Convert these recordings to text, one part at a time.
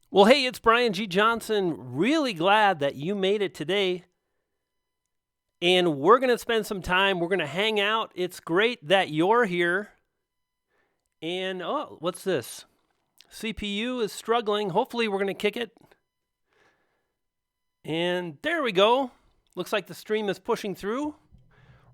Well, hey, it's Brian G. Johnson. Really glad that you made it today. And we're going to spend some time. We're going to hang out. It's great that you're here. And oh, what's this? CPU is struggling. Hopefully, we're going to kick it. And there we go. Looks like the stream is pushing through.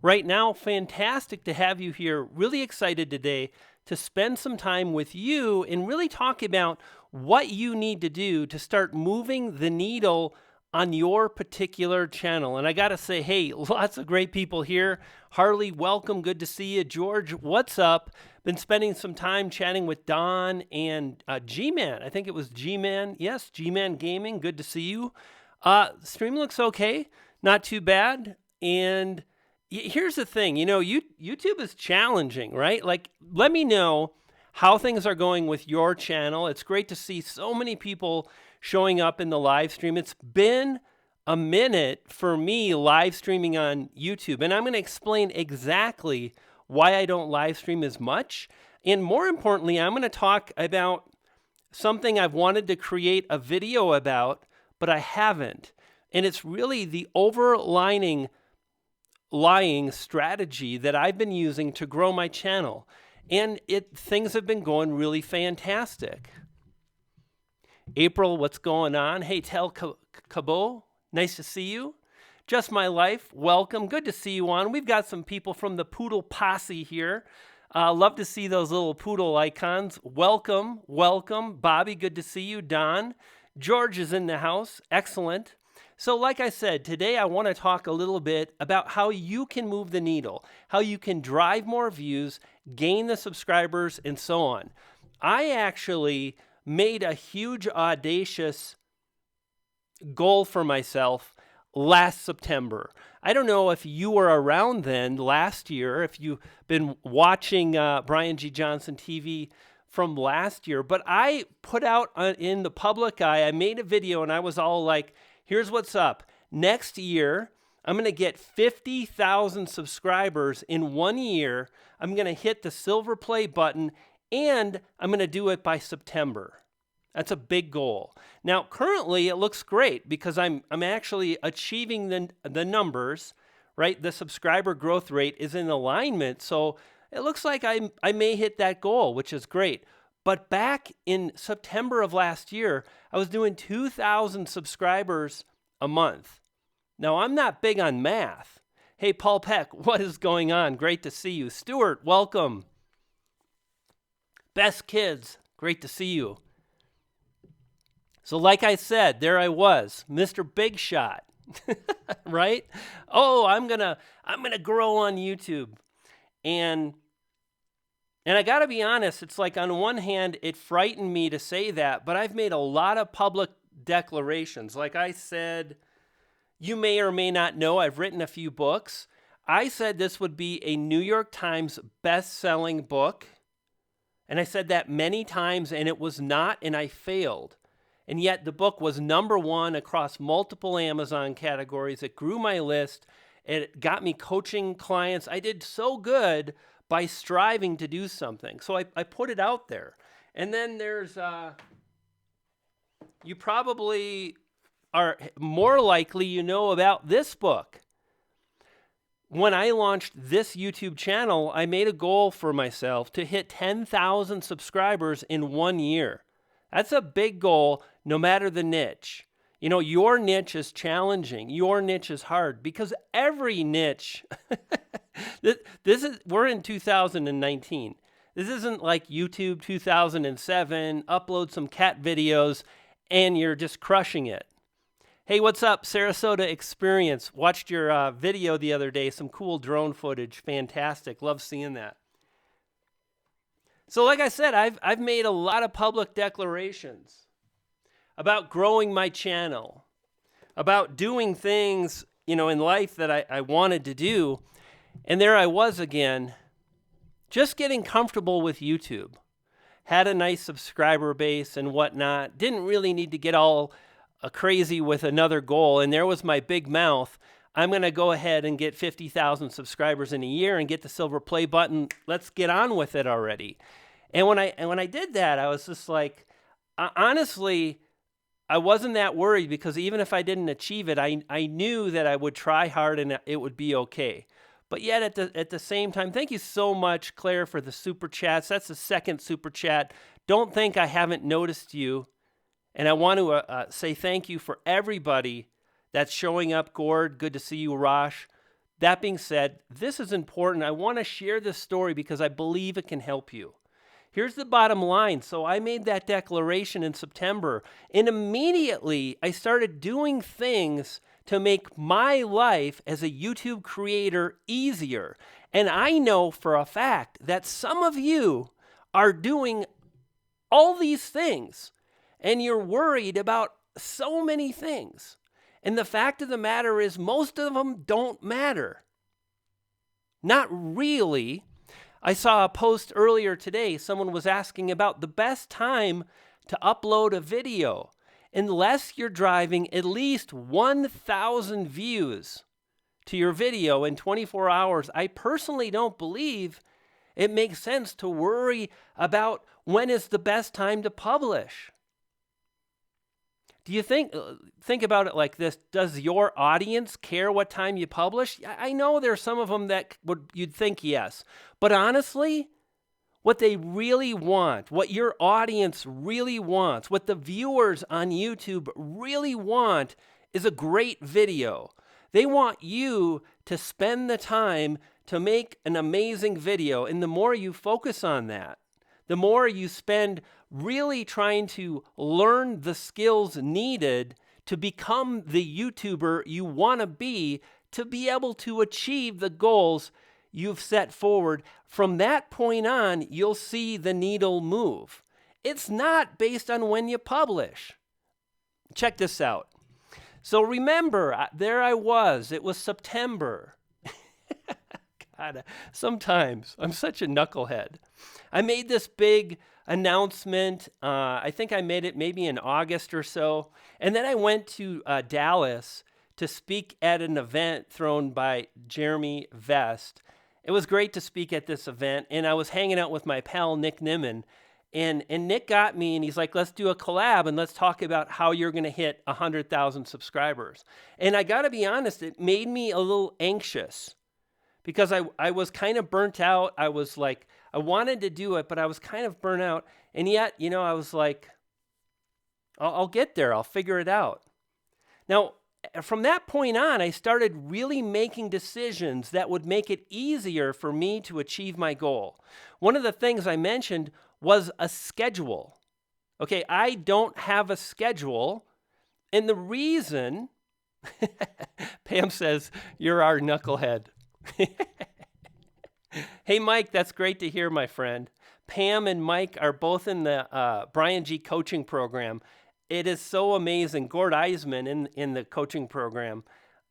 Right now, fantastic to have you here. Really excited today to spend some time with you and really talk about what you need to do to start moving the needle on your particular channel. And I got to say, hey, lots of great people here. Harley, welcome. Good to see you. George, what's up? Been spending some time chatting with Don and G-Man. I think it was G-Man. Yes, G-Man Gaming. Good to see you. Stream looks okay. Not too bad. And here's the thing, YouTube is challenging, right? Like, let me know how things are going with your channel. It's great to see so many people showing up in the live stream. It's been a minute for me live streaming on YouTube, and I'm going to explain exactly why I don't live stream as much. And more importantly, I'm going to talk about something I've wanted to create a video about, but I haven't. And it's really the overlining strategy that I've been using to grow my channel. And things have been going really fantastic. April, what's going on? Hey, Tel Cabo, nice to see you. Just My Life, welcome. Good to see you on. We've got some people from the Poodle Posse here. Love to see those little poodle icons. Welcome, welcome. Bobby, good to see you. Don, George is in the house. Excellent. So like I said, today I want to talk a little bit about how you can move the needle, how you can drive more views, gain the subscribers, and so on. I actually made a huge, audacious goal for myself last September. I don't know if you were around then last year, if you've been watching Brian G. Johnson TV from last year, but I put out in the public eye, I made a video and I was all like, here's what's up. Next year, I'm going to get 50,000 subscribers in 1 year. I'm going to hit the silver play button, and I'm going to do it by September. That's a big goal. Now, currently, it looks great because I'm actually achieving the numbers, right? The subscriber growth rate is in alignment, so it looks like I may hit that goal, which is great. But back in September of last year, I was doing 2,000 subscribers a month. Now, I'm not big on math. Hey, Paul Peck, what is going on? Great to see you. Stuart, welcome. Best Kids, great to see you. So like I said, there I was, Mr. Big Shot, right? Oh, I'm gonna grow on YouTube. And I got to be honest, it's like on one hand, it frightened me to say that, but I've made a lot of public declarations. Like I said, you may or may not know, I've written a few books. I said this would be a New York Times best-selling book. And I said that many times, and it was not, and I failed. And yet the book was #1 across multiple Amazon categories. It grew my list. It got me coaching clients. I did so good by striving to do something. So I put it out there. And then there's, you probably are more likely you know about this book. When I launched this YouTube channel, I made a goal for myself to hit 10,000 subscribers in 1 year. That's a big goal, no matter the niche. You know, your niche is challenging. Your niche is hard because every niche, we're in 2019. This isn't like YouTube 2007, upload some cat videos and you're just crushing it. Hey, what's up, Sarasota Experience? Watched your video the other day, some cool drone footage, fantastic, love seeing that. So like I said, I've made a lot of public declarations about growing my channel, about doing things, in life that I wanted to do. And there I was again, just getting comfortable with YouTube. Had a nice subscriber base and whatnot. Didn't really need to get all crazy with another goal. And there was my big mouth. I'm going to go ahead and get 50,000 subscribers in a year and get the silver play button. Let's get on with it already. And when I did that, I was just like, honestly, I wasn't that worried because even if I didn't achieve it, I knew that I would try hard and it would be okay. But yet at the same time, thank you so much, Claire, for the super chats. That's the second super chat. Don't think I haven't noticed you. And I want to say thank you for everybody that's showing up. Gord, good to see you, Rosh. That being said, this is important. I want to share this story because I believe it can help you. Here's the bottom line. So I made that declaration in September, and immediately I started doing things to make my life as a YouTube creator easier. And I know for a fact that some of you are doing all these things, and you're worried about so many things. And the fact of the matter is, most of them don't matter. Not really. I saw a post earlier today. Someone was asking about the best time to upload a video. Unless you're driving at least 1,000 views to your video in 24 hours, I personally don't believe it makes sense to worry about when is the best time to publish. Do you think about it like this? Does your audience care what time you publish? I know there's some of them that you'd think yes. But honestly, what they really want, what your audience really wants, what the viewers on YouTube really want is a great video. They want you to spend the time to make an amazing video. And the more you focus on that, the more you spend really trying to learn the skills needed to become the YouTuber you want to be able to achieve the goals you've set forward. From that point on, you'll see the needle move. It's not based on when you publish. Check this out. So remember, there I was. It was September. God, sometimes I'm such a knucklehead. I made this big announcement. I think I made it maybe in August or so. And then I went to Dallas to speak at an event thrown by Jeremy Vest. It was great to speak at this event. And I was hanging out with my pal, Nick Nimmin. And Nick got me and he's like, let's do a collab and let's talk about how you're going to hit 100,000 subscribers. And I got to be honest, it made me a little anxious because I was kind of burnt out. I was like, I wanted to do it, but I was kind of burnt out. And yet, I was like, I'll get there. I'll figure it out. Now, from that point on, I started really making decisions that would make it easier for me to achieve my goal. One of the things I mentioned was a schedule. Okay, I don't have a schedule. And the reason, Pam says, you're our knucklehead. Hey, Mike, that's great to hear, my friend. Pam and Mike are both in the Brian G coaching program. It is so amazing. Gord Eisman in the coaching program.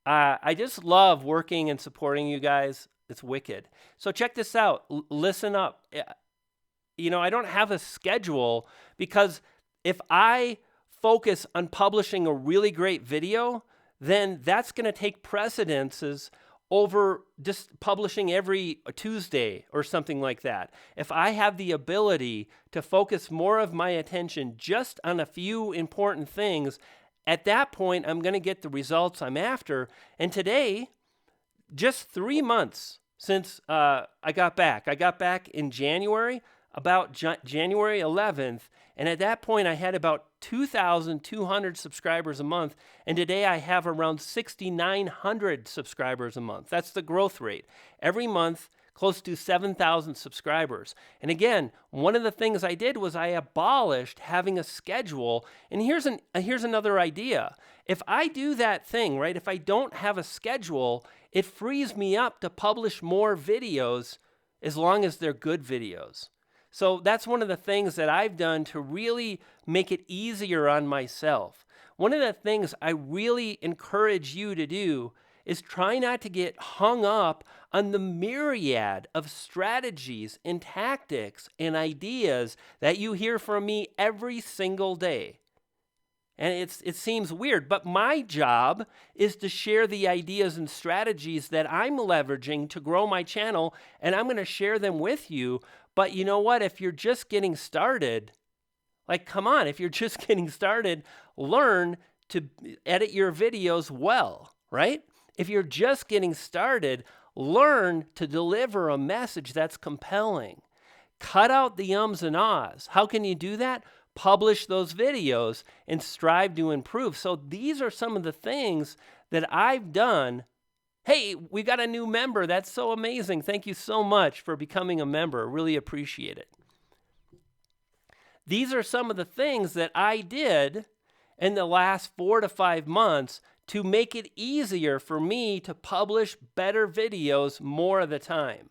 I just love working and supporting you guys. It's wicked. So check this out. Listen up. I don't have a schedule because if I focus on publishing a really great video, then that's going to take precedences over just publishing every Tuesday or something like that. If I have the ability to focus more of my attention just on a few important things, at that point, I'm going to get the results I'm after. And today, just 3 months since I got back. I got back in January, about January 11th. And at that point, I had about 2,200 subscribers a month. And today I have around 6,900 subscribers a month. That's the growth rate. Every month, close to 7,000 subscribers. And again, one of the things I did was I abolished having a schedule. And here's another idea. If I do that thing, right, if I don't have a schedule, it frees me up to publish more videos as long as they're good videos. So that's one of the things that I've done to really make it easier on myself. One of the things I really encourage you to do is try not to get hung up on the myriad of strategies and tactics and ideas that you hear from me every single day. And it seems weird, but my job is to share the ideas and strategies that I'm leveraging to grow my channel, and I'm going to share them with you. But you know what? If you're just getting started, Like, come on, if you're just getting started, learn to edit your videos well, right? If you're just getting started, learn to deliver a message that's compelling. Cut out the ums and ahs. How can you do that? Publish those videos and strive to improve. So these are some of the things that I've done. Hey, we got a new member. That's so amazing. Thank you so much for becoming a member. Really appreciate it. These are some of the things that I did in the last 4 to 5 months to make it easier for me to publish better videos more of the time.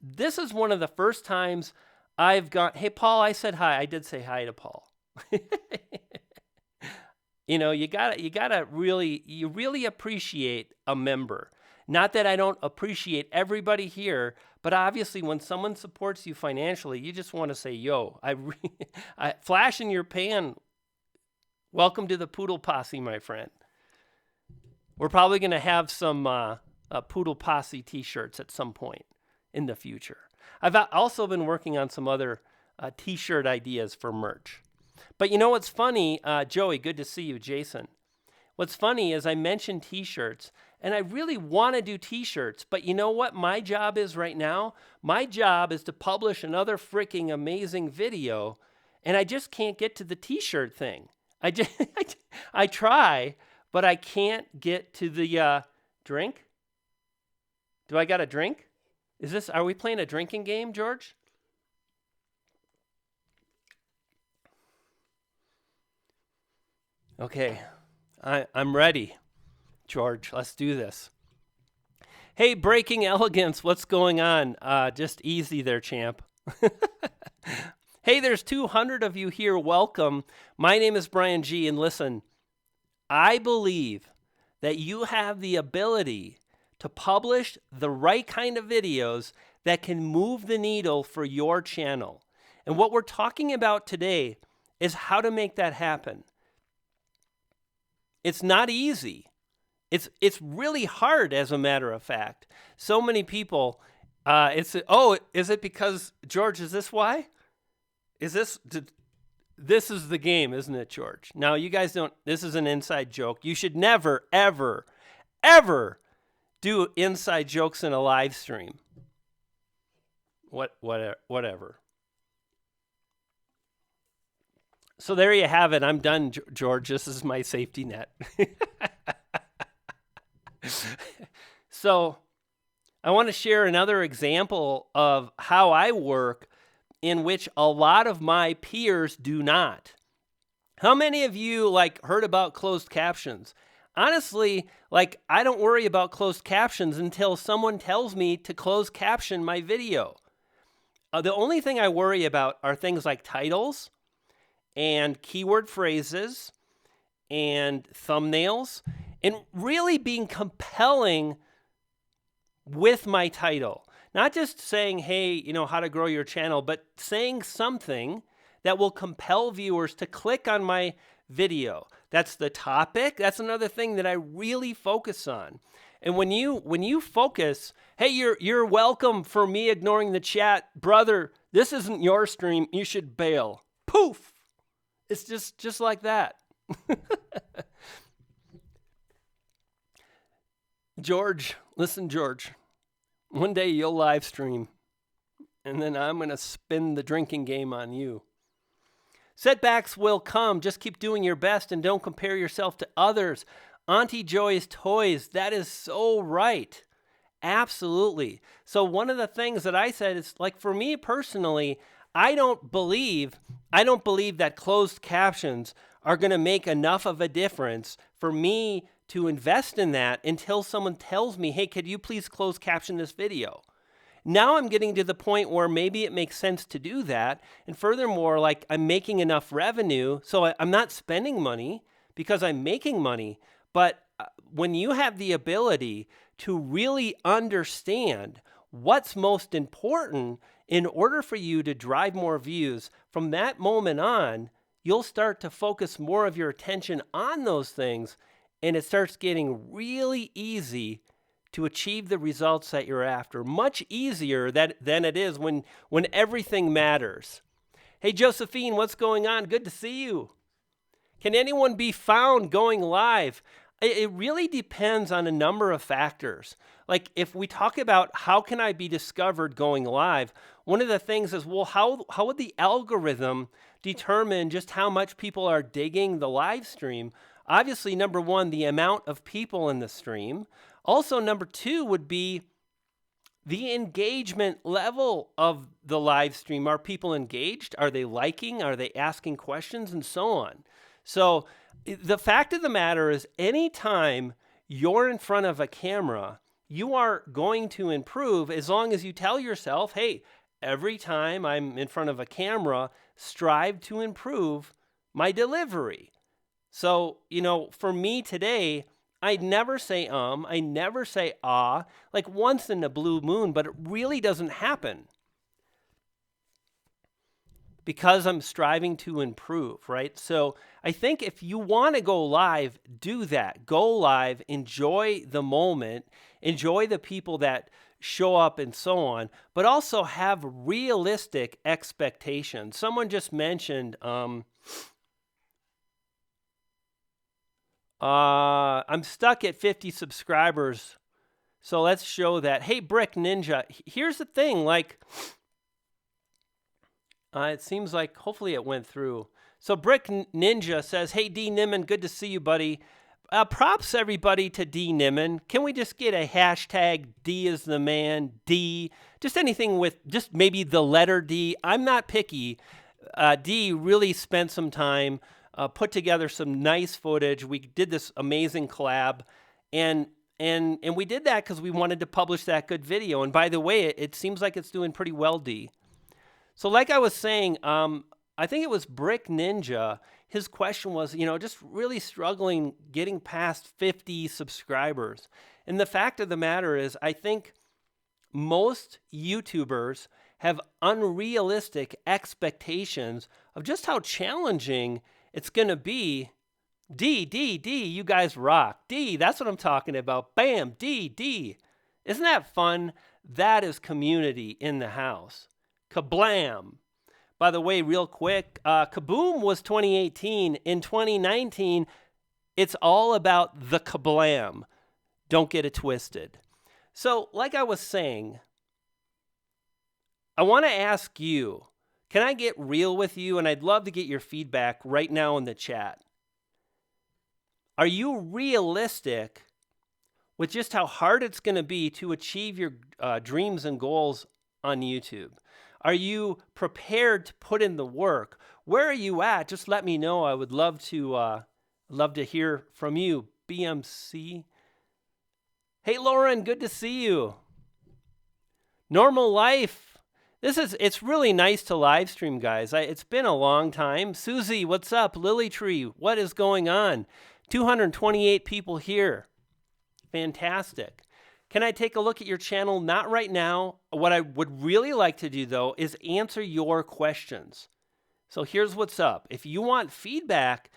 This is one of the first times I've gone, hey, Paul, I said hi. I did say hi to Paul. You know, you really appreciate a member. Not that I don't appreciate everybody here, but obviously when someone supports you financially, you just want to say, yo, I flash in your pan. Welcome to the Poodle Posse, my friend. We're probably going to have some Poodle Posse t-shirts at some point in the future. I've also been working on some other t-shirt ideas for merch. But you know what's funny? Joey, good to see you. Jason. What's funny is I mentioned t-shirts, and I really want to do t-shirts, but you know what my job is right now? My job is to publish another freaking amazing video, and I just can't get to the t-shirt thing. I try, but I can't get to the drink. Do I got a drink? Are we playing a drinking game, George? Okay, I'm ready, George. Let's do this. Hey, Breaking Elegance, what's going on? Just easy there, champ. Hey, there's 200 of you here. Welcome. My name is Brian G. And listen, I believe that you have the ability to publish the right kind of videos that can move the needle for your channel. And what we're talking about today is how to make that happen. It's not easy. It's really hard, as a matter of fact. So many people, is it because, George, is this why? This is the game, isn't it, George? Now, you guys this is an inside joke. You should never, ever, ever do inside jokes in a live stream. Whatever. So there you have it. I'm done, George. This is my safety net. So I want to share another example of how I work in which a lot of my peers do not. How many of you heard about closed captions? Honestly, I don't worry about closed captions until someone tells me to close caption my video. The only thing I worry about are things like titles and keyword phrases and thumbnails and really being compelling with my title. Not just saying, hey, how to grow your channel, but saying something that will compel viewers to click on my video. That's the topic. That's another thing that I really focus on. And when you focus, hey, you're welcome for me ignoring the chat. Brother, this isn't your stream. You should bail. Poof. It's just like that. George, listen, George. One day you'll live stream, and then I'm going to spin the drinking game on you. Setbacks will come. Just keep doing your best and don't compare yourself to others. Auntie Joy's Toys, that is so right. Absolutely. So one of the things that I said is, for me personally, I don't believe that closed captions are going to make enough of a difference for me to invest in that until someone tells me, hey, could you please close caption this video? Now I'm getting to the point where maybe it makes sense to do that. And furthermore, I'm making enough revenue, so I'm not spending money because I'm making money. But when you have the ability to really understand what's most important in order for you to drive more views, from that moment on, you'll start to focus more of your attention on those things, and it starts getting really easy to achieve the results that you're after. Much easier than it is when everything matters. Hey, Josephine, what's going on? Good to see you. Can anyone be found going live? It really depends on a number of factors. Like if we talk about how can I be discovered going live, one of the things is, well, how would the algorithm determine just how much people are digging the live stream? Obviously, number one, the amount of people in the stream. Also, number two would be the engagement level of the live stream. Are people engaged? Are they liking? Are they asking questions? And so on. So the fact of the matter is, anytime you're in front of a camera, you are going to improve as long as you tell yourself, hey, every time I'm in front of a camera, strive to improve my delivery. So, for me today, I never say I never say ah, like once in a blue moon, but it really doesn't happen because I'm striving to improve, right? So I think if you want to go live, do that. Go live, enjoy the moment, enjoy the people that show up and so on, but also have realistic expectations. Someone just mentioned, I'm stuck at 50 subscribers. So let's show that. Hey, Brick Ninja, here's the thing, like, it seems like hopefully it went through. So Brick Ninja says, hey, D. Nimmin, good to see you, buddy. Props, everybody, to D. Nimmin. Can we just get a hashtag D is the man, D? Just anything with just maybe the letter D. I'm not picky. D really spent some time, put together some nice footage. We did this amazing collab. And we did that because we wanted to publish that good video. And by the way, it seems like it's doing pretty well, D. So like I was saying, I think it was Brick Ninja. His question was, just really struggling getting past 50 subscribers. And the fact of the matter is, I think most YouTubers have unrealistic expectations of just how challenging it's going to be. D, you guys rock. D, that's what I'm talking about. Bam, D. Isn't that fun? That is community in the house. Kablam. By the way, real quick, Kaboom was 2018. In 2019, it's all about the kablam. Don't get it twisted. So, like I was saying, I want to ask you, can I get real with you? And I'd love to get your feedback right now in the chat. Are you realistic with just how hard it's going to be to achieve your dreams and goals on YouTube? Are you prepared to put in the work? Where are you at? Just let me know. I would love to hear from you. BMC. Hey, Lauren, good to see you. Normal life. It's really nice to live stream, guys. It's been a long time. Susie, what's up? Lily Tree, what is going on? 228 people here. Fantastic. Can I take a look at your channel? Not right now. What I would really like to do, though, is answer your questions. So here's what's up. If you want feedback,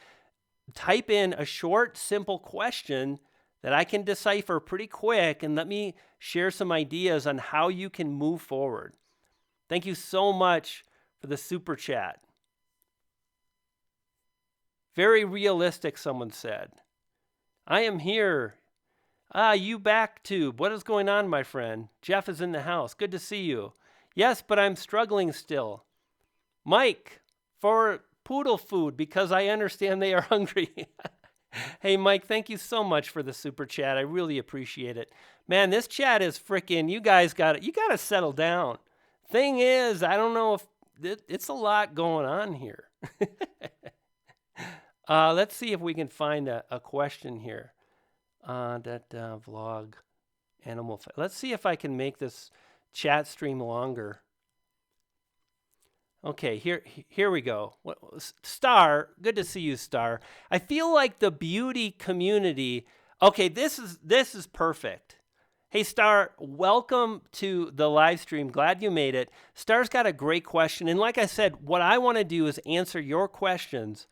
type in a short, simple question that I can decipher pretty quick, and let me share some ideas on how you can move forward. Thank you so much for the super chat. Very realistic, someone said. I am here. You back tube. What is going on, my friend? Jeff is in the house. Good to see you. Yes, but I'm struggling still. Mike, for poodle food, because I understand they are hungry. Hey, Mike, thank you so much for the super chat. I really appreciate it. Man, this chat is freaking, you guys got to settle down. Thing is, I don't know if it's a lot going on here. Let's see if we can find a question here. Vlog animal. Let's see if I can make this chat stream longer. Okay, here we go. Star, good to see you, Star. I feel like the beauty community. Okay, this is perfect. Hey, Star, welcome to the live stream. Glad you made it. Star's got a great question, and like I said, what I want to do is answer your questions.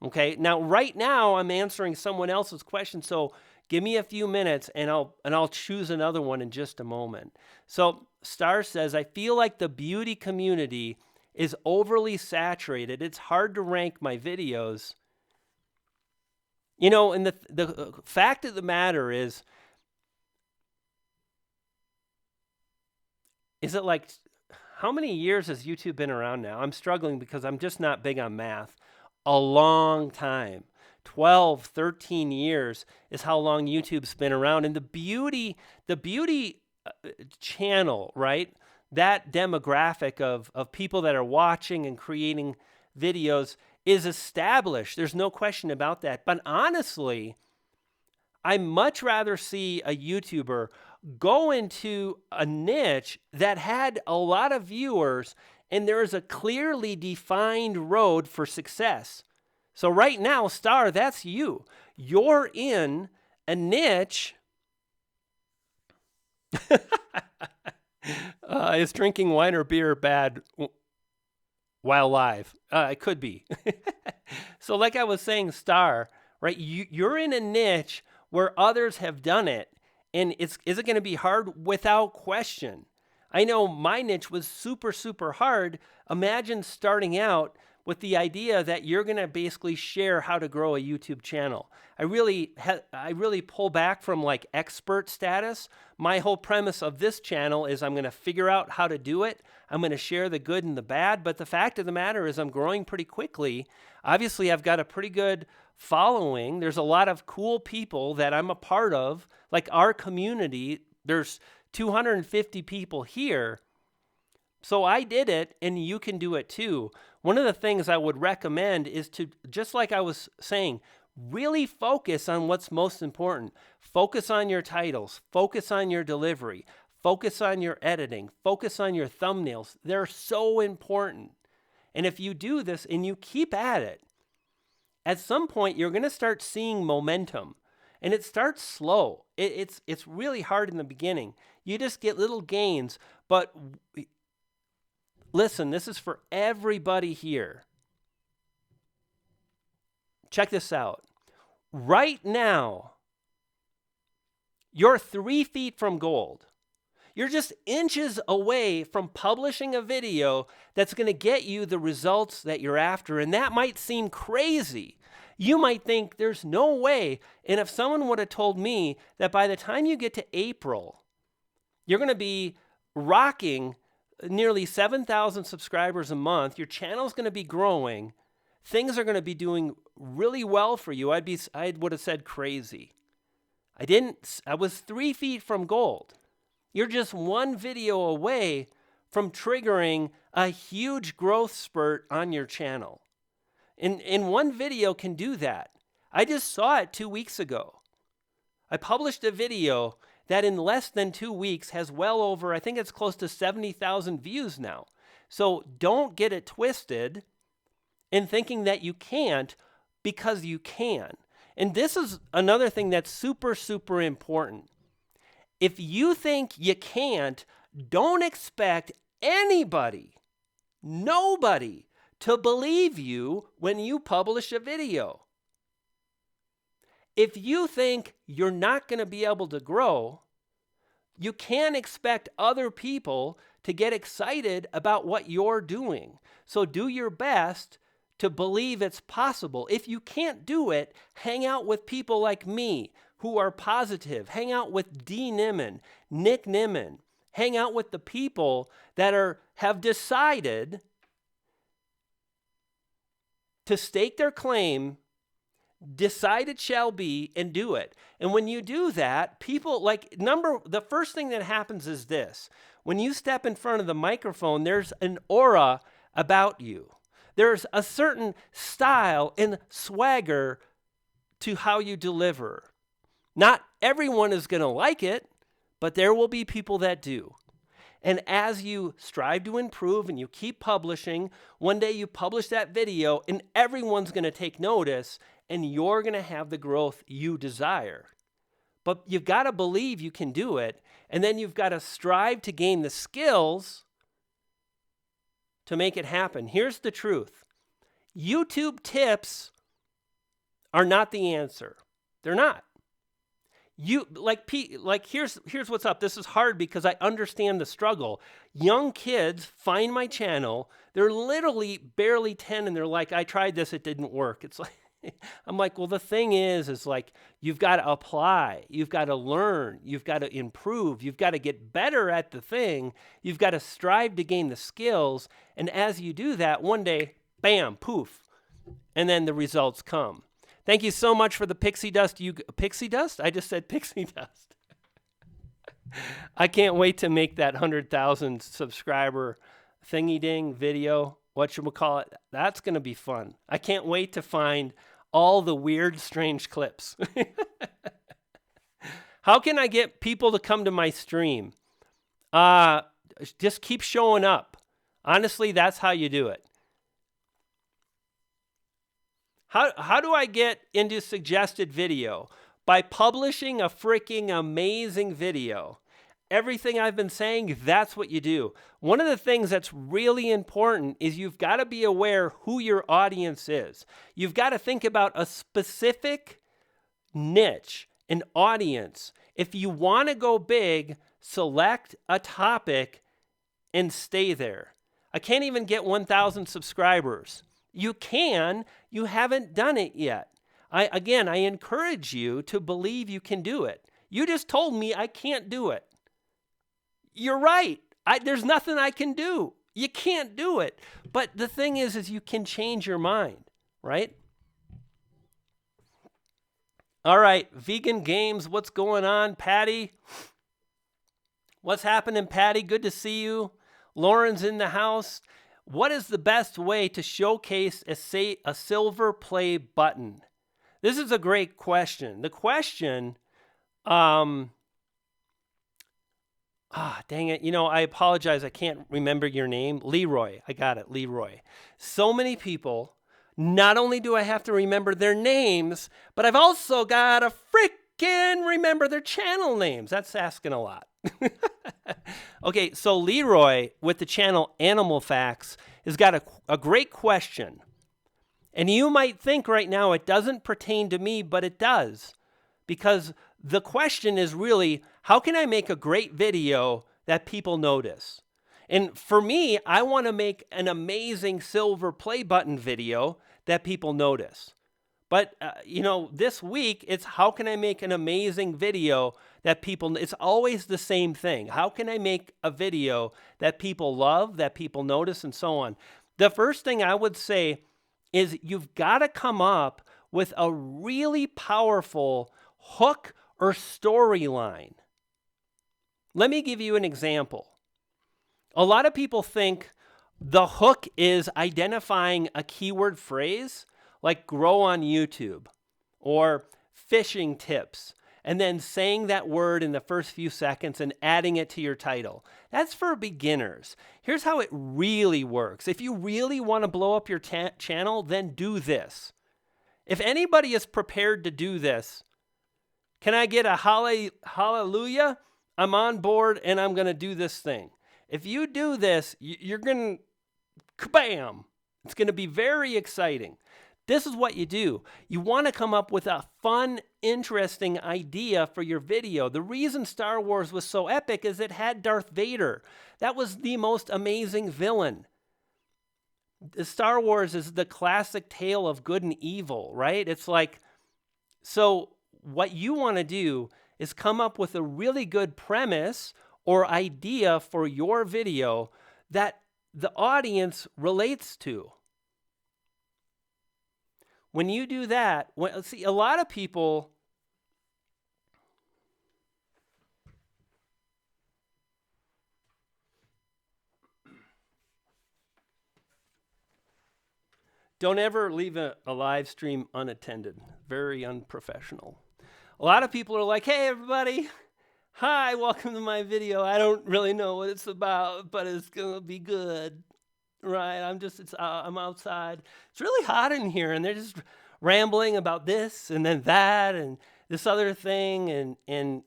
Okay, now right now I'm answering someone else's question, so give me a few minutes and I'll choose another one in just a moment. So Star says, I feel like the beauty community is overly saturated. It's hard to rank my videos. You know, and the fact of the matter is it like, how many years has YouTube been around now? I'm struggling because I'm just not big on math. A long time. 12, 13 years is how long YouTube's been around. And the beauty channel, right? That demographic of people that are watching and creating videos is established. There's no question about that. But honestly, I much rather see a YouTuber go into a niche that had a lot of viewers and there is a clearly defined road for success. So right now, Star, that's you. You're in a niche. Is drinking wine or beer bad while live? It could be. So like I was saying, Star, right? You're in a niche where others have done it. And is it going to be hard? Without question. I know my niche was super, super hard. Imagine starting out with the idea that you're going to basically share how to grow a YouTube channel. I really pull back from like expert status. My whole premise of this channel is I'm going to figure out how to do it. I'm going to share the good and the bad. But the fact of the matter is I'm growing pretty quickly. Obviously, I've got a pretty good following. There's a lot of cool people that I'm a part of. Like our community, there's 250 people here. So I did it and you can do it too. One of the things I would recommend is to, just like I was saying, really focus on what's most important. Focus on your titles, focus on your delivery, focus on your editing, focus on your thumbnails. They're so important. And if you do this and you keep at it, at some point you're going to start seeing momentum. And it starts slow. It's really hard in the beginning. You just get little gains, but listen, this is for everybody here. Check this out. Right now, you're 3 feet from gold. You're just inches away from publishing a video that's going to get you the results that you're after. And that might seem crazy. You might think there's no way. And if someone would have told me that by the time you get to April, you're going to be rocking nearly 7,000 subscribers a month, your channel's going to be growing, things are going to be doing really well for you, I would have said crazy. I was 3 feet from gold. You're just one video away from triggering a huge growth spurt on your channel. And one video can do that. I just saw it 2 weeks ago. I published a video that in less than 2 weeks has well over, I think it's close to 70,000 views now. So don't get it twisted in thinking that you can't, because you can. And this is another thing that's super, super important. If you think you can't, don't expect anybody, nobody, to believe you when you publish a video. If you think you're not going to be able to grow, you can't expect other people to get excited about what you're doing. So do your best to believe it's possible. If you can't do it, hang out with people like me who are positive. Hang out with D. Nimmin, Nick Nimmin. Hang out with the people that have decided to stake their claim, decide it shall be, and do it. And when you do that, people the first thing that happens is this. When you step in front of the microphone, there's an aura about you. There's a certain style and swagger to how you deliver. Not everyone is going to like it, but there will be people that do. And as you strive to improve and you keep publishing, one day you publish that video and everyone's going to take notice and you're going to have the growth you desire. But you've got to believe you can do it, and then you've got to strive to gain the skills to make it happen. Here's the truth. YouTube tips are not the answer. They're not. You like here's what's up. This is hard because I understand the struggle. Young kids find my channel. They're literally barely 10 and they're like, I tried this, it didn't work. It's like I'm like, well, the thing is like you've got to apply, you've got to learn, you've got to improve, you've got to get better at the thing, you've got to strive to gain the skills. And as you do that, one day, bam, poof, and then the results come. Thank you so much for the pixie dust. Pixie dust? I just said pixie dust. I can't wait to make that 100,000 subscriber thingy ding video. Whatchamacallit. That's going to be fun. I can't wait to find all the weird, strange clips. How can I get people to come to my stream? Just keep showing up. Honestly, that's how you do it. How do I get into suggested video? By publishing a freaking amazing video. Everything I've been saying, that's what you do. One of the things that's really important is you've got to be aware who your audience is. You've got to think about a specific niche, an audience. If you want to go big, select a topic and stay there. I can't even get 1,000 subscribers. You can, you haven't done it yet. I encourage you to believe you can do it. You just told me I can't do it. You're right. There's nothing I can do. You can't do it. But the thing is you can change your mind, right? All right, Vegan Games, what's going on, Patty? What's happening, Patty? Good to see you. Lauren's in the house. What is the best way to showcase a silver play button? This is a great question. The question, dang it. You know, I apologize. I can't remember your name. Leroy. I got it. Leroy. So many people, not only do I have to remember their names, but I've also got to freaking remember their channel names. That's asking a lot. Okay, so Leroy with the channel Animal Facts has got a great question. And you might think right now it doesn't pertain to me, but it does. Because the question is really, how can I make a great video that people notice? And for me, I want to make an amazing silver play button video that people notice. But, this week, it's how can I make an amazing video that people, it's always the same thing. How can I make a video that people love, that people notice, and so on? The first thing I would say is you've got to come up with a really powerful hook or storyline. Let me give you an example. A lot of people think the hook is identifying a keyword phrase like grow on YouTube or fishing tips, and then saying that word in the first few seconds and adding it to your title. That's for beginners. Here's how it really works. If you really want to blow up your channel, then do this. If anybody is prepared to do this, can I get a hallelujah? I'm on board and I'm going to do this thing. If you do this, you're going to, kabam! It's going to be very exciting. This is what you do. You want to come up with a fun, interesting idea for your video. The reason Star Wars was so epic is it had Darth Vader. That was the most amazing villain. Star Wars is the classic tale of good and evil, right? It's like, so what you want to do is come up with a really good premise or idea for your video that the audience relates to. When you do that, see, a lot of people don't ever leave a live stream unattended. Very unprofessional. A lot of people are like, hey, everybody. Hi, welcome to my video. I don't really know what it's about, but it's going to be good. Right, I'm outside. It's really hot in here, and they're just rambling about this and then that and this other thing. And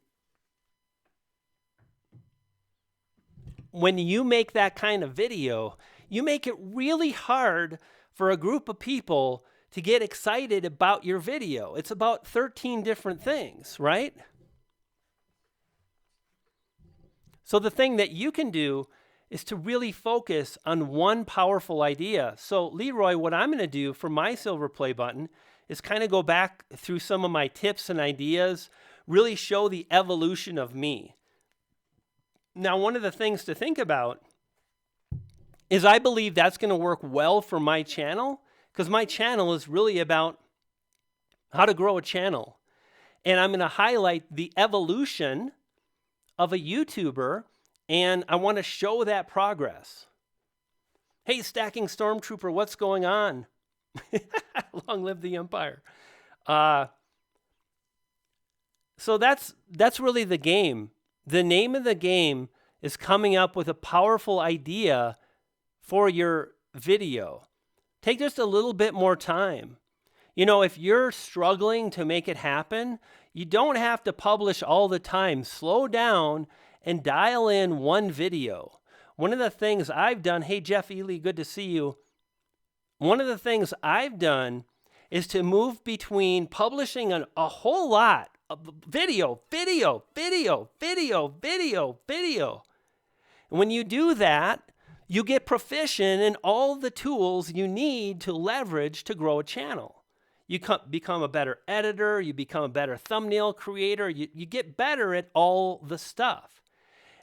when you make that kind of video, you make it really hard for a group of people to get excited about your video. It's about 13 different things, right? So the thing that you can do is to really focus on one powerful idea. So Leroy, what I'm going to do for my silver play button is kind of go back through some of my tips and ideas, really show the evolution of me. Now, one of the things to think about is I believe that's going to work well for my channel, because my channel is really about how to grow a channel. And I'm going to highlight the evolution of a YouTuber, and I want to show that progress. Hey, Stacking Stormtrooper, what's going on? Long live the Empire. So that's really the game. The name of the game is coming up with a powerful idea for your video. Take just a little bit more time. You know, if you're struggling to make it happen, you don't have to publish all the time. Slow down and dial in one video. One of the things I've done, hey, Jeff Ely, good to see you. One of the things I've done is to move between publishing a whole lot of video. And when you do that, you get proficient in all the tools you need to leverage to grow a channel. You become a better editor, you become a better thumbnail creator, you get better at all the stuff.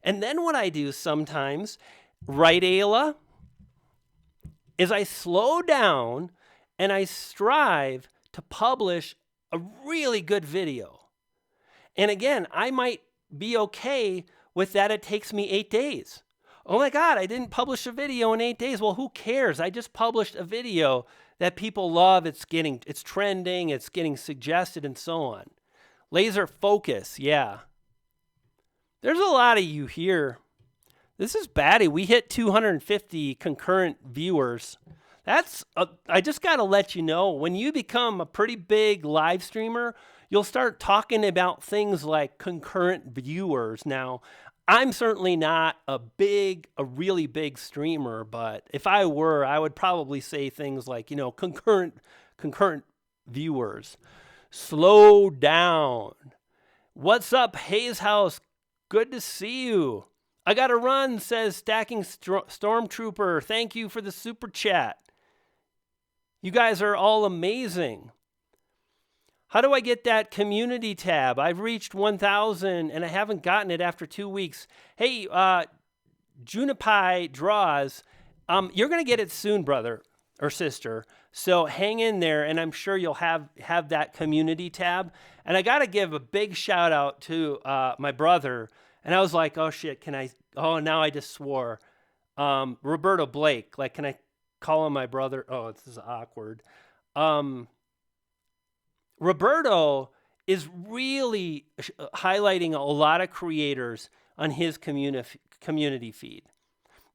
And then what I do sometimes, right, Ayla, is I slow down and I strive to publish a really good video. And again, I might be okay with that. It takes me 8 days. Oh my God, I didn't publish a video in 8 days. Well, who cares? I just published a video that people love. It's trending, it's getting suggested, and so on. Laser focus, yeah. There's a lot of you here. This is batty. We hit 250 concurrent viewers. I just got to let you know, when you become a pretty big live streamer, you'll start talking about things like concurrent viewers. Now, I'm certainly not a really big streamer, but if I were, I would probably say things like, you know, concurrent viewers. Slow down. What's up, Hayes House? Good to see you. I got to run, says Stacking Stormtrooper. Thank you for the super chat. You guys are all amazing. How do I get that community tab? I've reached 1,000 and I haven't gotten it after 2 weeks. Hey, Junipai Draws, you're going to get it soon, brother or sister. So hang in there, and I'm sure you'll have that community tab. And I got to give a big shout out to my brother. And I was like, oh shit, now I just swore. Roberto Blake, like, can I call him my brother? Oh, this is awkward. Roberto is really highlighting a lot of creators on his community feed.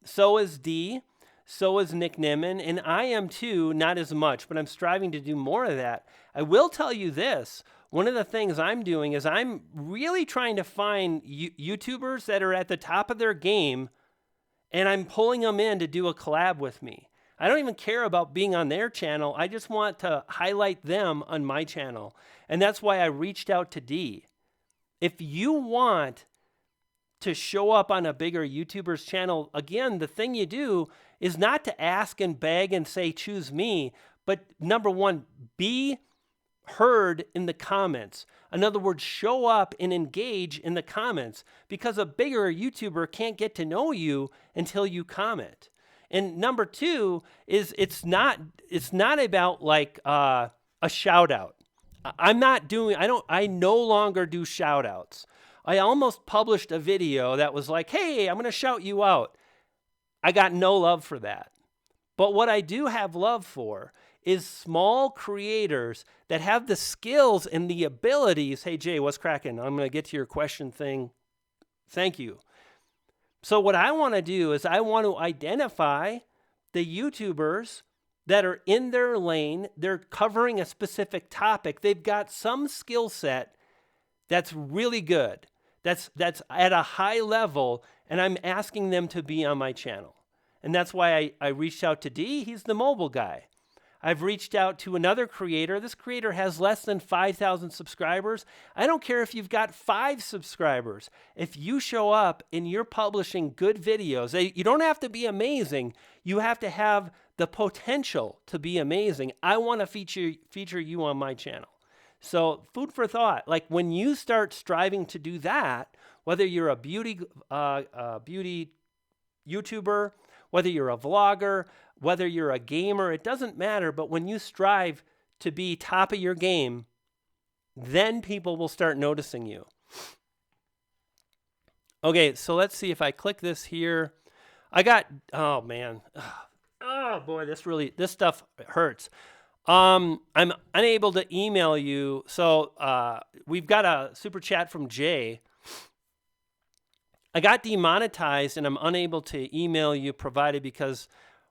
So is D, so is Nick Nimmin, and I am too, not as much, but I'm striving to do more of that. I will tell you this. One of the things I'm doing is I'm really trying to find YouTubers that are at the top of their game, and I'm pulling them in to do a collab with me. I don't even care about being on their channel. I just want to highlight them on my channel. And that's why I reached out to D. If you want to show up on a bigger YouTuber's channel, again, the thing you do is not to ask and beg and say, choose me, but number one, be heard in the comments. In other words, show up and engage in the comments, because a bigger YouTuber can't get to know you until you comment. And number two is it's not about like a shout out. I no longer do shout outs. I almost published a video that was like, hey, I'm going to shout you out. I got no love for that. But what I do have love for is small creators that have the skills and the abilities. Hey, Jay, what's cracking? I'm going to get to your question thing. Thank you. So what I want to do is I want to identify the YouTubers that are in their lane. They're covering a specific topic. They've got some skill set that's really good. That's at a high level, and I'm asking them to be on my channel. And that's why I reached out to D. He's the mobile guy. I've reached out to another creator. This creator has less than 5,000 subscribers. I don't care if you've got 5 subscribers. If you show up and you're publishing good videos, you don't have to be amazing. You have to have the potential to be amazing. I want to feature you on my channel. So food for thought. Like when you start striving to do that, whether you're a beauty YouTuber, whether you're a vlogger, whether you're a gamer, it doesn't matter. But when you strive to be top of your game, then people will start noticing you. Okay, so let's see if I click this here. I got, oh man. Oh boy, this stuff hurts. I'm unable to email you. So we've got a super chat from Jay. I got demonetized and I'm unable to email you provided because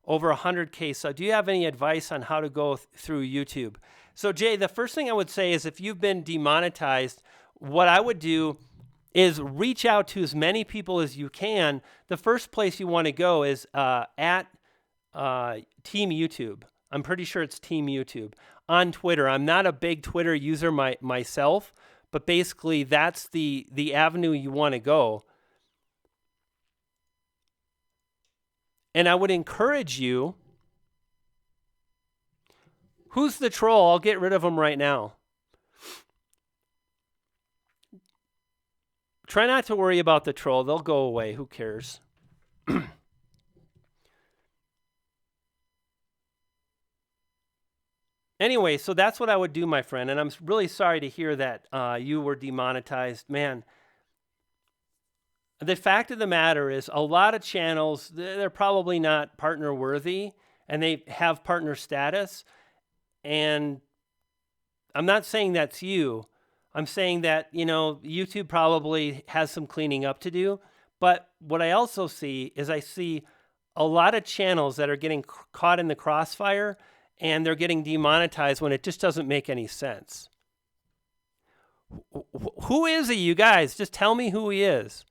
over 100K. So do you have any advice on how to go through YouTube? So Jay, the first thing I would say is if you've been demonetized, what I would do is reach out to as many people as you can. The first place you want to go is at Team YouTube. I'm pretty sure it's Team YouTube on Twitter. I'm not a big Twitter user myself, but basically that's the avenue you want to go. And I would encourage you. Who's the troll? I'll get rid of him right now. Try not to worry about the troll. They'll go away. Who cares? Anyway, so that's what I would do, my friend. And I'm really sorry to hear that you were demonetized. Man, the fact of the matter is a lot of channels, they're probably not partner worthy and they have partner status. And I'm not saying that's you. I'm saying that, you know, YouTube probably has some cleaning up to do. But what I also see is I see a lot of channels that are getting caught in the crossfire and they're getting demonetized when it just doesn't make any sense. Who is he, you guys? Just tell me who he is.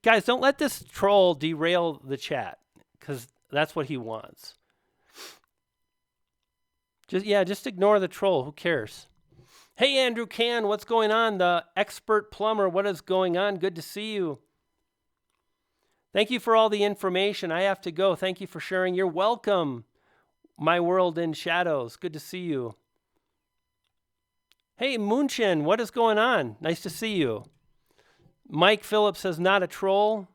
Guys, don't let this troll derail the chat because that's what he wants. Just ignore the troll. Who cares? Hey, Andrew Can, what's going on? The expert plumber, what is going on? Good to see you. Thank you for all the information. I have to go. Thank you for sharing. You're welcome. My World in Shadows. Good to see you. Hey, Moonchin, what is going on? Nice to see you. Mike Phillips says, not a troll.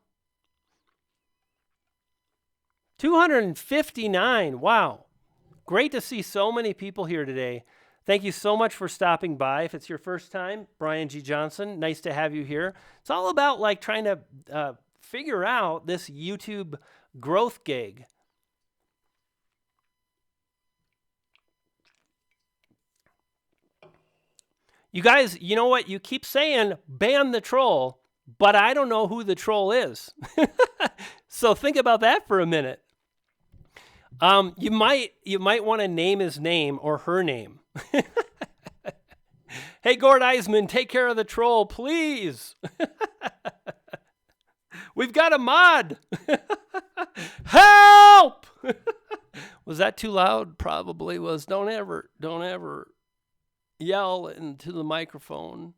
259. Wow. Great to see so many people here today. Thank you so much for stopping by. If it's your first time, Brian G. Johnson, nice to have you here. It's all about like trying to figure out this YouTube growth gig. You guys, you know what? You keep saying ban the troll, but I don't know who the troll is. So think about that for a minute. You might want to name his name or her name. Hey, Gord Eisman, take care of the troll, please. We've got a mod. Help! Was that too loud? Probably was. Don't ever yell into the microphone.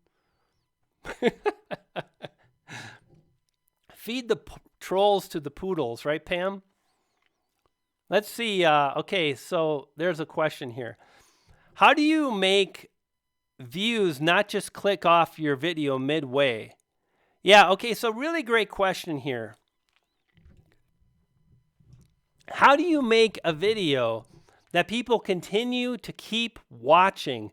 Feed the trolls to the poodles, right, Pam? Let's see. Okay, so there's a question here. How do you make views not just click off your video midway? Yeah, okay, so really great question here. How do you make a video that people continue to keep watching?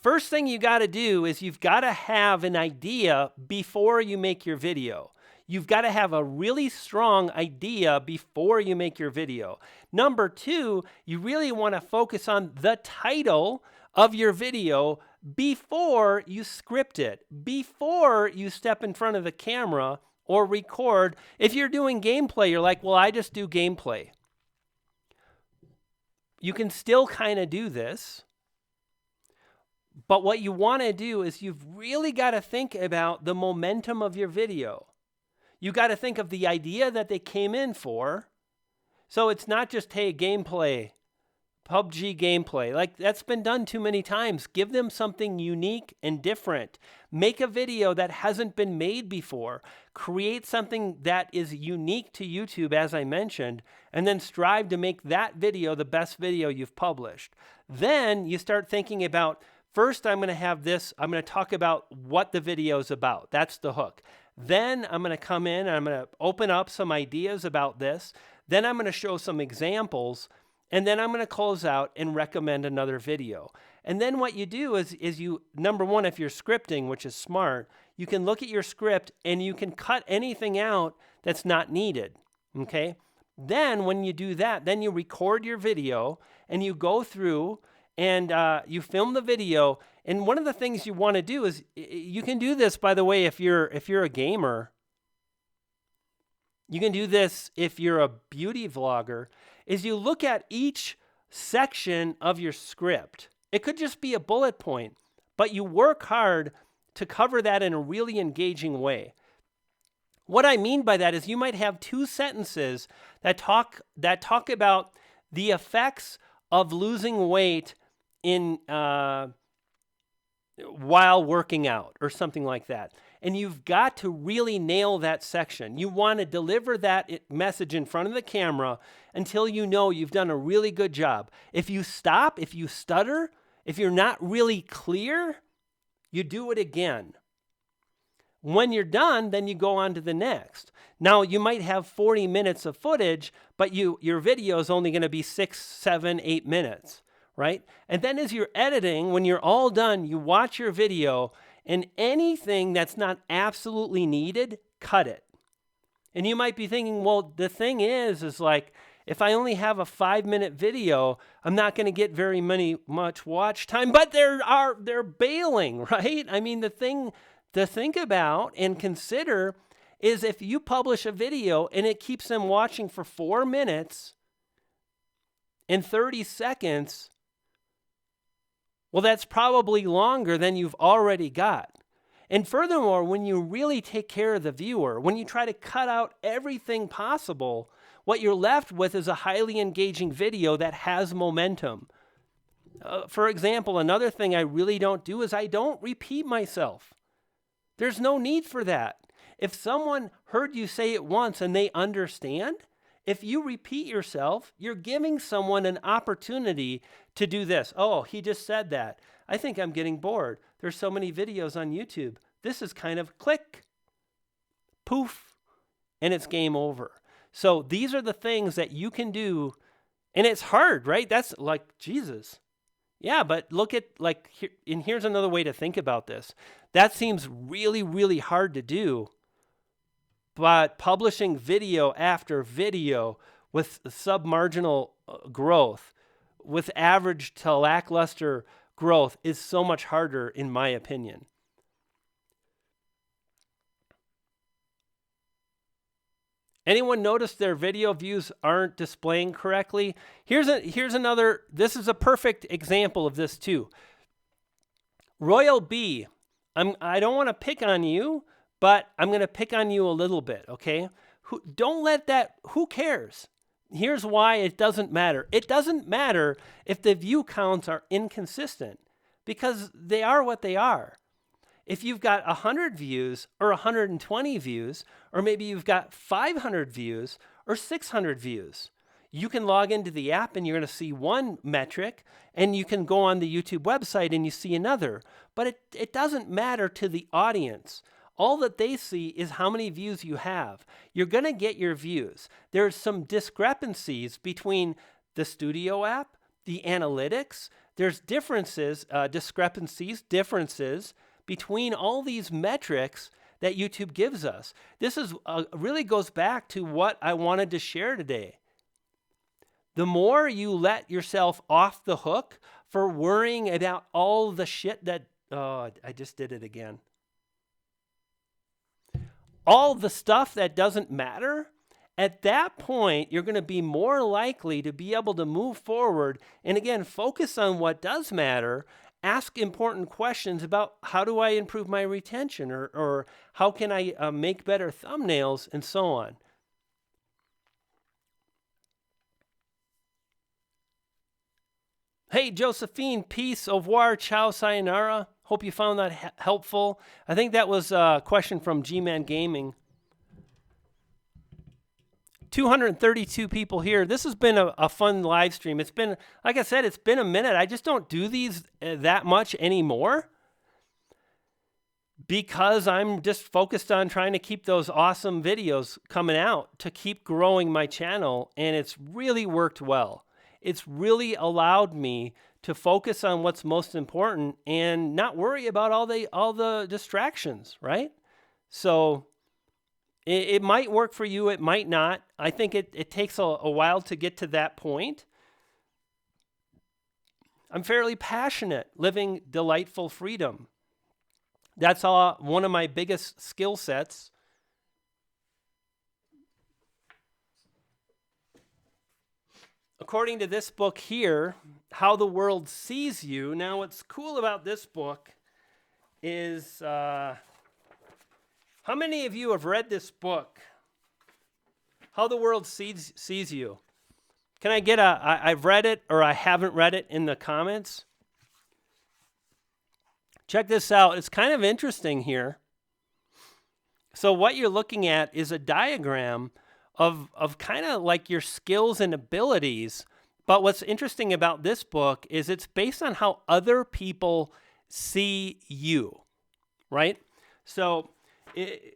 First thing you got to do is you've got to have an idea before you make your video. You've got to have a really strong idea before you make your video. Number two, you really want to focus on the title of your video before you script it, before you step in front of the camera or record. If you're doing gameplay, you're like, well, I just do gameplay. You can still kind of do this. But what you want to do is you've really got to think about the momentum of your video. You got to think of the idea that they came in for. So it's not just, hey, gameplay, PUBG gameplay. Like, that's been done too many times. Give them something unique and different. Make a video that hasn't been made before. Create something that is unique to YouTube, as I mentioned, and then strive to make that video the best video you've published. Then you start thinking about, first I'm going to have this, I'm going to talk about what the video is about. That's the hook. Then I'm going to come in and I'm going to open up some ideas about this. Then I'm going to show some examples. And then I'm going to close out and recommend another video. And then what you do is you, number one, if you're scripting, which is smart, you can look at your script and you can cut anything out that's not needed, okay? Then when you do that, then you record your video and you go through and you film the video. And one of the things you want to do is, you can do this, by the way, if you're a gamer. You can do this if you're a beauty vlogger, is you look at each section of your script. It could just be a bullet point, but you work hard to cover that in a really engaging way. What I mean by that is you might have 2 sentences that talk about the effects of losing weight in while working out or something like that. And you've got to really nail that section. You want to deliver that message in front of the camera until you know you've done a really good job. If you stop, if you stutter, if you're not really clear, you do it again. When you're done, then you go on to the next. Now, you might have 40 minutes of footage, but your video is only going to be 6, 7, 8 minutes, right? And then as you're editing, when you're all done, you watch your video, and anything that's not absolutely needed, cut it. And you might be thinking, well, the thing is like, if I only have a 5-minute video, I'm not going to get very much watch time, but they're bailing, right? I mean, the thing to think about and consider is if you publish a video and it keeps them watching for 4 minutes and 30 seconds, well, that's probably longer than you've already got. And furthermore, when you really take care of the viewer, when you try to cut out everything possible, what you're left with is a highly engaging video that has momentum. For example, another thing I really don't do is I don't repeat myself. There's no need for that. If someone heard you say it once and they understand, if you repeat yourself, you're giving someone an opportunity to do this. Oh, he just said that. I think I'm getting bored. There's so many videos on YouTube. This is kind of click, poof, and it's game over. So these are the things that you can do, and it's hard, right? That's like, Jesus. Yeah, but look at, like, and here's another way to think about this. That seems really, really hard to do, but publishing video after video with submarginal growth, with average to lackluster growth, is so much harder, in my opinion. Anyone notice their video views aren't displaying correctly? Here's another, this is a perfect example of this too. Royal B, I don't want to pick on you, but I'm going to pick on you a little bit, okay? Don't let that, who cares? Here's why it doesn't matter. It doesn't matter if the view counts are inconsistent, because they are what they are. If you've got 100 views or 120 views, or maybe you've got 500 views or 600 views, you can log into the app and you're going to see one metric, and you can go on the YouTube website and you see another. But it doesn't matter to the audience. All that they see is how many views you have. You're going to get your views. There's some discrepancies between the Studio app, the analytics. There's differences, differences between all these metrics that YouTube gives us. This is really goes back to what I wanted to share today. The more you let yourself off the hook for worrying about all the shit that, oh, I just did it again. All the stuff that doesn't matter, at that point, you're going to be more likely to be able to move forward and, again, focus on what does matter. Ask important questions about how do I improve my retention, or how can I make better thumbnails, and so on. Hey, Josephine, peace, au revoir, ciao, sayonara. Hope you found that helpful. I think that was a question from G-Man Gaming. 232 people here. This has been a fun live stream. It's been, like I said, it's been a minute. I just don't do these that much anymore because I'm just focused on trying to keep those awesome videos coming out to keep growing my channel, and it's really worked well. It's really allowed me to focus on what's most important and not worry about all the distractions, right? So it might work for you, it might not. I think it takes a while to get to that point. I'm fairly passionate, living delightful freedom. That's one of my biggest skill sets. According to this book here, How the World Sees You. Now, what's cool about this book is, how many of you have read this book, How the World Sees You? Can I get I've read it or I haven't read it in the comments? Check this out. It's kind of interesting here. So what you're looking at is a diagram of kind of like your skills and abilities. But what's interesting about this book is it's based on how other people see you, right? So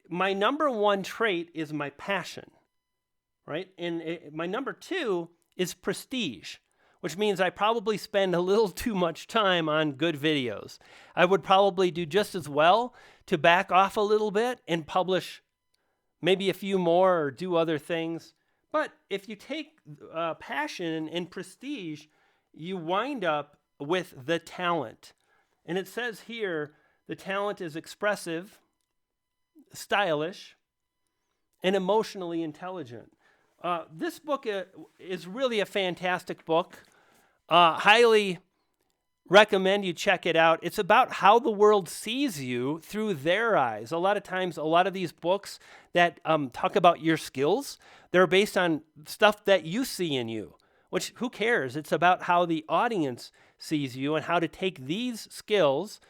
my number one trait is my passion, right? And my number two is prestige, which means I probably spend a little too much time on good videos. I would probably do just as well to back off a little bit and publish maybe a few more or do other things. But if you take passion and prestige, you wind up with the talent. And it says here, the talent is expressive, stylish, and emotionally intelligent. This book is really a fantastic book. Highly recommend you check it out. It's about how the world sees you through their eyes. A lot of times, a lot of these books that talk about your skills, they're based on stuff that you see in you, which who cares? It's about how the audience sees you and how to take these skills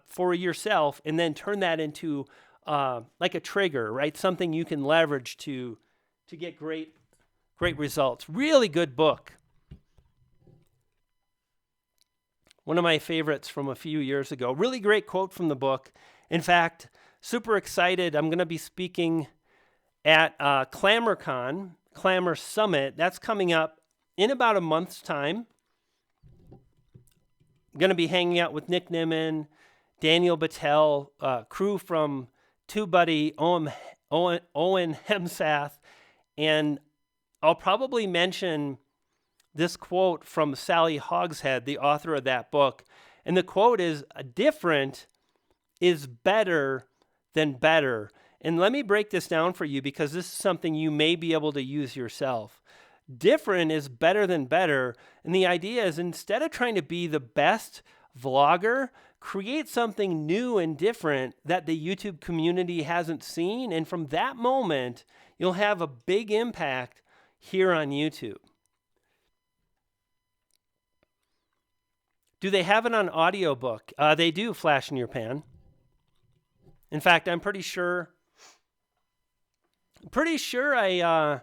for yourself and then turn that into like a trigger, right? Something you can leverage to get great results. Really good book. One of my favorites from a few years ago. Really great quote from the book. In fact, super excited. I'm going to be speaking at ClamorCon, Clamor Summit. That's coming up in about a month's time. I'm going to be hanging out with Nick Nimmin, Daniel Battelle, crew from TubeBuddy, Owen Hemsath, and I'll probably mention this quote from Sally Hogshead, the author of that book. And the quote is, different is better than better. And let me break this down for you because this is something you may be able to use yourself. Different is better than better. And the idea is instead of trying to be the best vlogger, create something new and different that the YouTube community hasn't seen. And from that moment, you'll have a big impact here on YouTube. Do they have it on audiobook? They do, Flash in Your Pan. In fact, I'm pretty sure I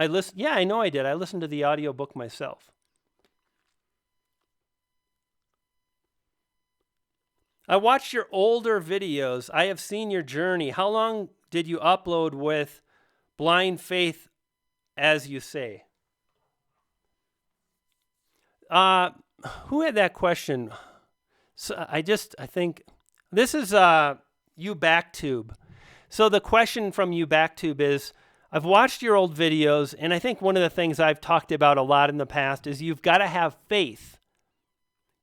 listened. Yeah, I know I did. I listened to the audiobook myself. I watched your older videos. I have seen your journey. How long did you upload with Blind Faith, as you say? Who had that question? So I think this is YouBackTube. So the question from YouBackTube is, I've watched your old videos, and I think one of the things I've talked about a lot in the past is you've got to have faith.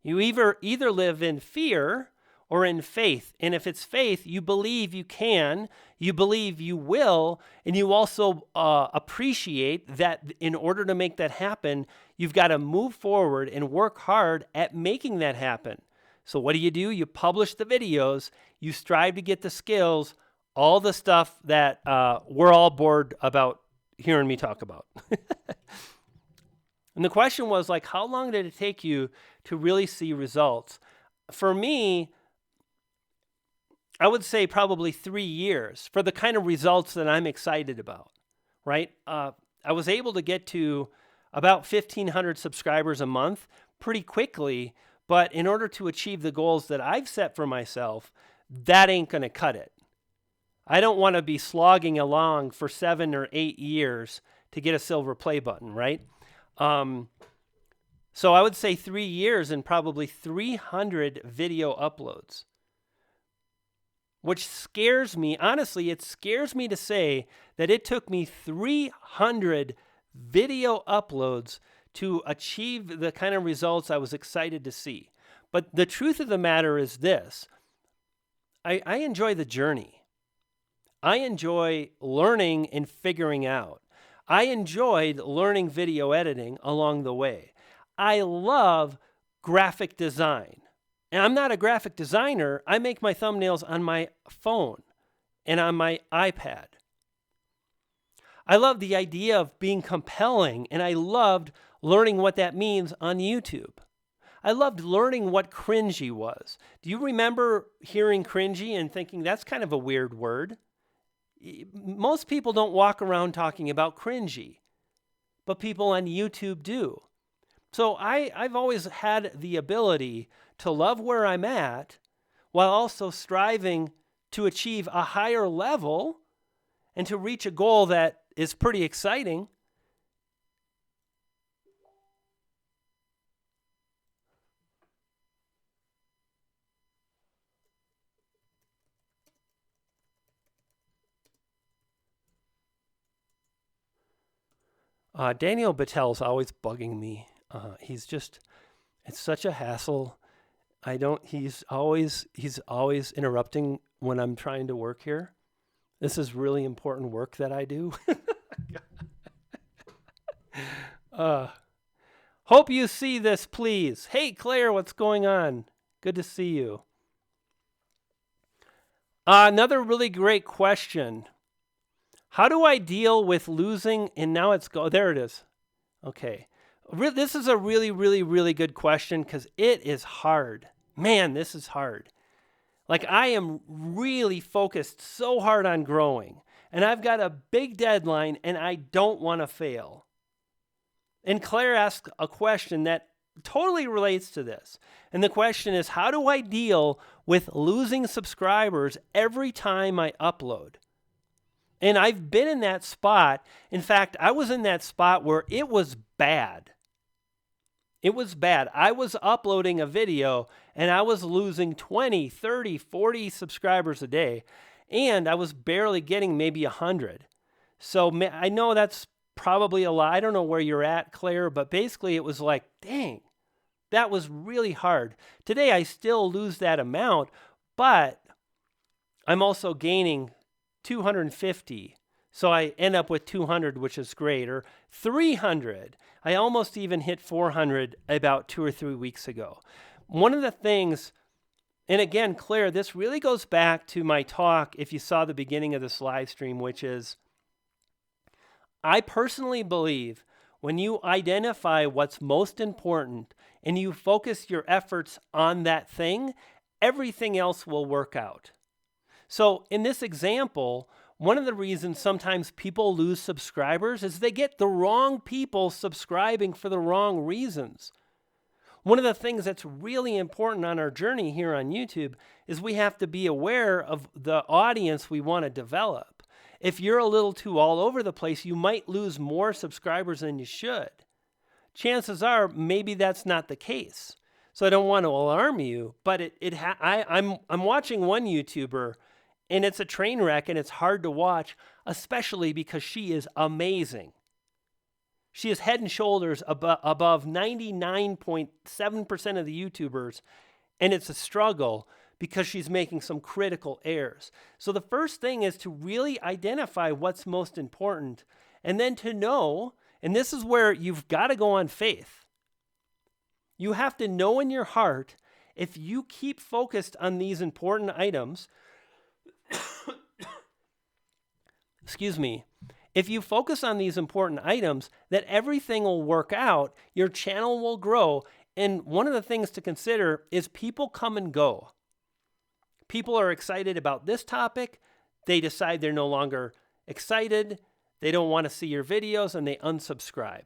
You either live in fear or in faith. And if it's faith, you believe you can, you believe you will, and you also appreciate that in order to make that happen, you've got to move forward and work hard at making that happen. So what do? You publish the videos, you strive to get the skills, all the stuff that we're all bored about hearing me talk about. And the question was like, how long did it take you to really see results? For me, I would say probably 3 years for the kind of results that I'm excited about, right? I was able to get to about 1,500 subscribers a month pretty quickly, but in order to achieve the goals that I've set for myself, that ain't going to cut it. I don't want to be slogging along for 7 or 8 years to get a silver play button, right? So I would say 3 years and probably 300 video uploads, which scares me. Honestly, it scares me to say that it took me 300 video uploads to achieve the kind of results I was excited to see. But the truth of the matter is this. I enjoy the journey. I enjoy learning and figuring out. I enjoyed learning video editing along the way. I love graphic design. And I'm not a graphic designer. I make my thumbnails on my phone and on my iPad. I love the idea of being compelling, and I loved learning what that means on YouTube. I loved learning what cringy was. Do you remember hearing cringy and thinking that's kind of a weird word? Most people don't walk around talking about cringy, but people on YouTube do. So I've always had the ability to love where I'm at while also striving to achieve a higher level and to reach a goal that is pretty exciting. Daniel Battel's always bugging me. It's such a hassle. He's always interrupting when I'm trying to work here. This is really important work that I do. Hope you see this, please. Hey, Claire, what's going on? Good to see you. Another really great question. How do I deal with losing? And now there it is. Okay. This is a really, really, really good question because it is hard. Man, this is hard. Like I am really focused so hard on growing and I've got a big deadline and I don't want to fail. And Claire asked a question that totally relates to this. And the question is, how do I deal with losing subscribers every time I upload? And I've been in that spot. In fact, I was in that spot where it was bad. It was bad. I was uploading a video and I was losing 20, 30, 40 subscribers a day. And I was barely getting maybe 100. So I know that's probably a lot. I don't know where you're at, Claire, but basically it was like, dang, that was really hard. Today I still lose that amount, but I'm also gaining 250. So I end up with 200, which is great, or 300. I almost even hit 400 about 2 or 3 weeks ago. One of the things, and again, Claire, this really goes back to my talk, if you saw the beginning of this live stream, which is, I personally believe when you identify what's most important and you focus your efforts on that thing, everything else will work out. So in this example, one of the reasons sometimes people lose subscribers is they get the wrong people subscribing for the wrong reasons. One of the things that's really important on our journey here on YouTube is we have to be aware of the audience we want to develop. If you're a little too all over the place, you might lose more subscribers than you should. Chances are maybe that's not the case. So I don't want to alarm you, but I'm watching one YouTuber and it's a train wreck and it's hard to watch, especially because she is amazing. She is head and shoulders above 99.7% of the YouTubers, and it's a struggle because she's making some critical errors. So the first thing is to really identify what's most important, and then to know, and this is where you've got to go on faith. You have to know in your heart, if you keep focused on these important items, excuse me, If you focus on these important items, that everything will work out, your channel will grow. And one of the things to consider is people come and go. People are excited about this topic. They decide they're no longer excited. They don't want to see your videos and they unsubscribe.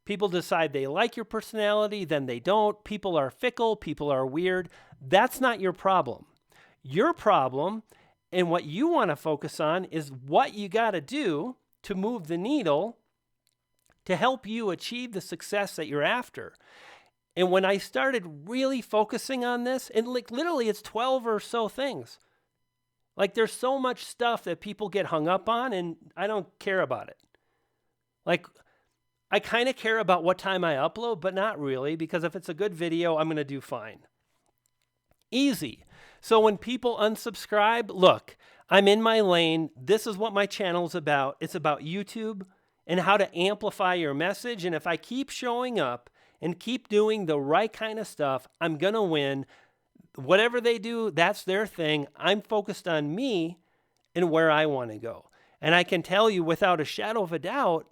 People decide they like your personality, then they don't. People are fickle. People are weird. That's not your problem. Your problem and what you want to focus on is what you got to do to move the needle to help you achieve the success that you're after. And when I started really focusing on this, and like literally it's 12 or so things. Like there's so much stuff that people get hung up on and I don't care about it. Like I kind of care about what time I upload, but not really, because if it's a good video, I'm going to do fine. Easy. So when people unsubscribe, look, I'm in my lane. This is what my channel is about. It's about YouTube and how to amplify your message. And if I keep showing up and keep doing the right kind of stuff, I'm going to win. Whatever they do, that's their thing. I'm focused on me and where I want to go. And I can tell you without a shadow of a doubt,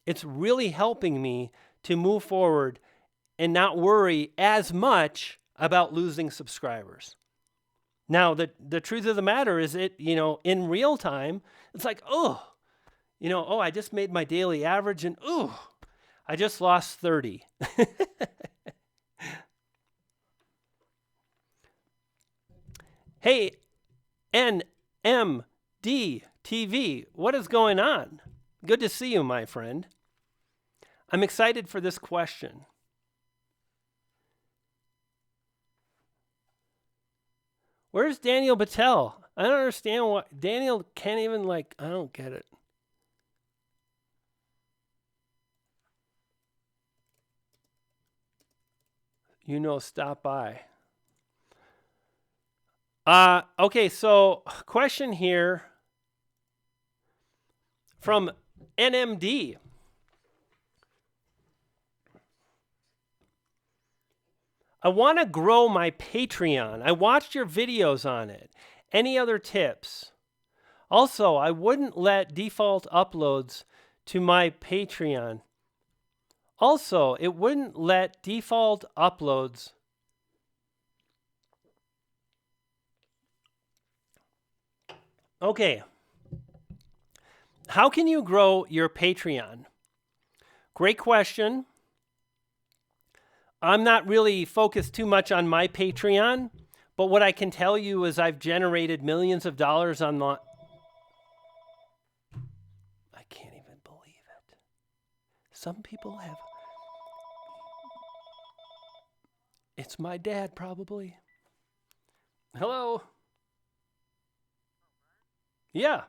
it's really helping me to move forward and not worry as much about losing subscribers. Now, the truth of the matter is in real time, it's like, I just made my daily average and, I just lost 30. Hey, NMD TV, what is going on? Good to see you, my friend. I'm excited for this question. Where's Daniel Battelle? I don't understand why Daniel can't even I don't get it. Stop by. Okay, so question here from NMD. I want to grow my Patreon. I watched your videos on it. Any other tips? Also, I wouldn't let default uploads to my Patreon. Also, it wouldn't let default uploads. Okay. How can you grow your Patreon? Great question. I'm not really focused too much on my Patreon, but what I can tell you is I've generated millions of dollars on the... I can't even believe it. Some people have... It's my dad, probably. Hello? Yeah.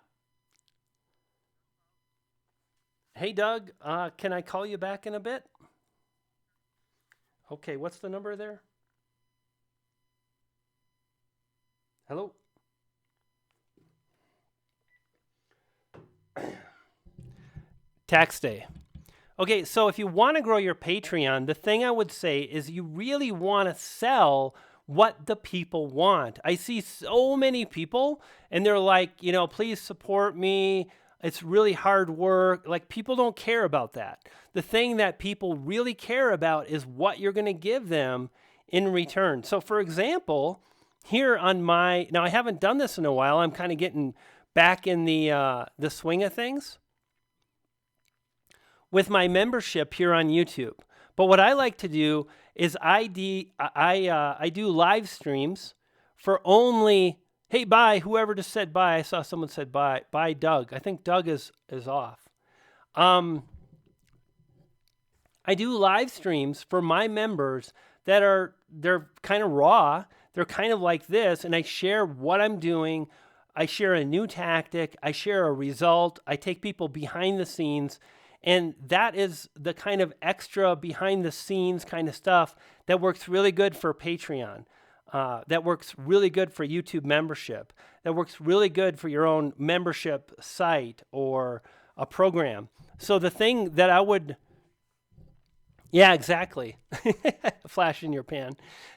Hey, Doug, can I call you back in a bit? Okay, what's the number there? Hello? Tax day. Okay, so if you want to grow your Patreon, the thing I would say is you really want to sell what the people want. I see so many people and they're like, please support me. It's really hard work. Like people don't care about that. The thing that people really care about is what you're going to give them in return. So for example, here on now I haven't done this in a while. I'm kind of getting back in the swing of things with my membership here on YouTube. But what I like to do is I do live streams for only, hey, bye, whoever just said bye. I saw someone said bye. Bye, Doug. I think Doug is off. I do live streams for my members they're kind of raw. They're kind of like this, and I share what I'm doing. I share a new tactic. I share a result. I take people behind the scenes. And that is the kind of extra behind the scenes kind of stuff that works really good for Patreon. That works really good for YouTube membership. That works really good for your own membership site or a program. So the thing that I would... Yeah, exactly. Flash in your pan.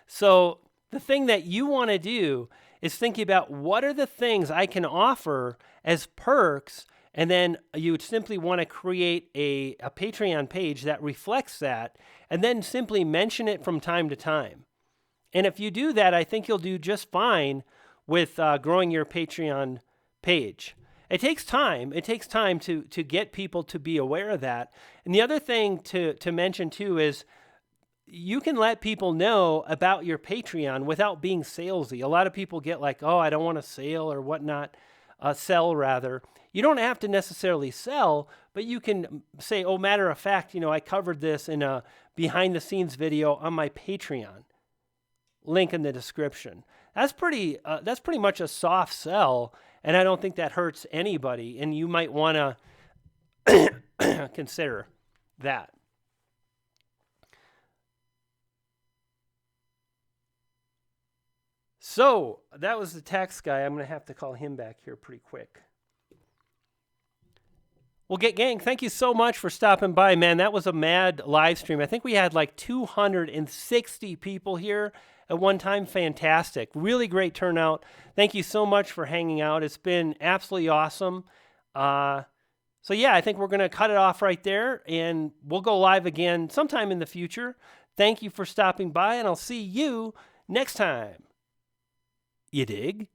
So the thing that you want to do is think about what are the things I can offer as perks And then you would simply want to create a Patreon page that reflects that, and then simply mention it from time to time. And if you do that, I think you'll do just fine with growing your Patreon page. It takes time. It takes time to get people to be aware of that. And the other thing to mention too is you can let people know about your Patreon without being salesy. A lot of people get like, oh, I don't want to sell or whatnot, sell rather. You don't have to necessarily sell, but you can say, oh, matter of fact, I covered this in a behind the scenes video on my Patreon. Link in the description. That's pretty much a soft sell, and I don't think that hurts anybody. And you might want to consider that. So that was the tax guy. I'm going to have to call him back here pretty quick. Well, gang, thank you so much for stopping by, man. That was a mad live stream. I think we had like 260 people here at one time. Fantastic. Really great turnout. Thank you so much for hanging out. It's been absolutely awesome. So yeah, I think we're going to cut it off right there, and we'll go live again sometime in the future. Thank you for stopping by, and I'll see you next time. You dig?